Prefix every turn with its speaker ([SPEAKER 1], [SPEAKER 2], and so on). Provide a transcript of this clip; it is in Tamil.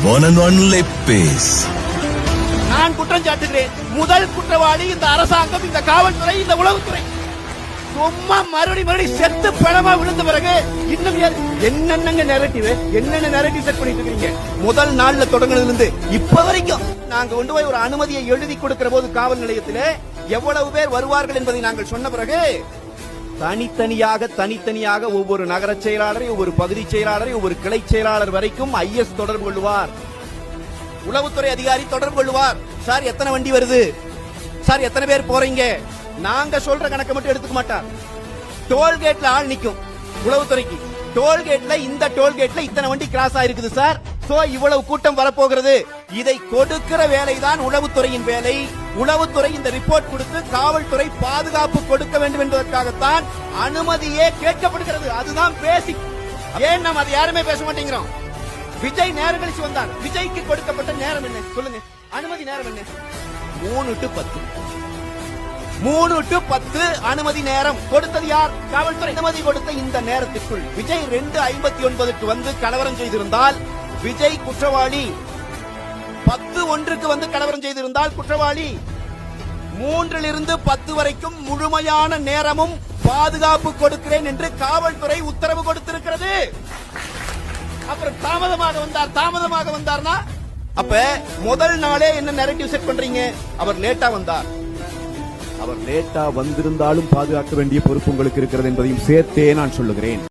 [SPEAKER 1] One and only Peace.
[SPEAKER 2] நான் குற்றம் சாட்டுகிறேன். முதல் குற்றவாளி இந்த அரசாங்கம், இந்த காவல்துறை, இந்த உளவுத்துறை. சும்மா மறுபடி செத்து பணமா விழுந்த பிறகு இன்னும் என்னென்ன நெரட்டிவ் செட் பண்ணிட்டு இருக்கீங்க. முதல் நாள்ல தொடங்குனதுல இருந்து இப்ப வரைக்கும் நாங்க கொண்டு போய் ஒரு அனுமதியை எழுதி கொடுக்கிற போது காவல் நிலையத்திலே எவ்வளவு பேர் வருவார்கள் என்பதை நாங்கள் சொன்ன பிறகு தனித்தனியாக ஒவ்வொரு நகர செயலாளரை, ஒவ்வொரு பகுதி செயலாளரை, ஒவ்வொரு கிளை செயலாளர் வரைக்கும் ஐஎஸ் தொடர்பு கொள்வார், உளவுத்துறை அதிகாரி தொடர்பு கொள்வார். சார் எத்தனை வண்டி வருது, சார் எத்தனை பேர் போறீங்க, நாங்க சொல்ற கணக்கு மட்டும் எடுத்துக்க மாட்டார். டோல்கேட்ல ஆள் நிக்கும் உளவுத்துறைக்கு, டோல்கேட்ல இந்த டோல்கேட்ல இத்தனை வண்டி கிராஸ் ஆயிருக்குது சார், சோ இவ்வளவு கூட்டம் வரப்போகிறது. இதை கொடுக்கிற வேலைதான் உளவுத்துறையின் வேலை. உளவுத்துறை இந்த ரிப்போர்ட் கொடுத்து காவல்துறை பாதுகாப்பு கொடுக்க வேண்டும் என்பதற்காகத்தான் அனுமதியே கேட்கப்படுகிறது. அதுதான் பேசிக். ஏன் நாம் அதை யாருமே பேச மாட்டேங்கிறோம். விஜய் நேரம் கழிச்சு வந்தார். விஜய்க்கு கொடுக்கப்பட்ட நேரம் என்ன சொல்லுங்க, அனுமதி நேரம் என்ன? 3 to 10. 3 to 10 அனுமதி நேரம் கொடுத்தது யார்? காவல்துறை. அனுமதி கொடுத்த இந்த நேரத்திற்குள் விஜய் 2:59 வந்து கலவரம் செய்திருந்தால் விஜய் குற்றவாளி. 10:01 வந்து கலவரம் செய்திருந்தால் குற்றவாளி. 3 to 10 வரைக்கும் முழுமையான நேரமும் பாதுகாப்பு கொடுக்கிறேன் என்று காவல்துறை உத்தரவு கொடுத்திருக்கிறது. அப்புறம் தாமதமாக வந்தார்னா அப்ப முதல் நாளே என்ன நரேட்டிவ் செட் பண்றீங்க? அவர் லேட்டா வந்தார். அவர் லேட்டா வந்திருந்தாலும் பாதுகாக்க வேண்டிய பொறுப்பு உங்களுக்கு இருக்கிறது என்பதையும் சேர்த்தே நான் சொல்லுகிறேன்.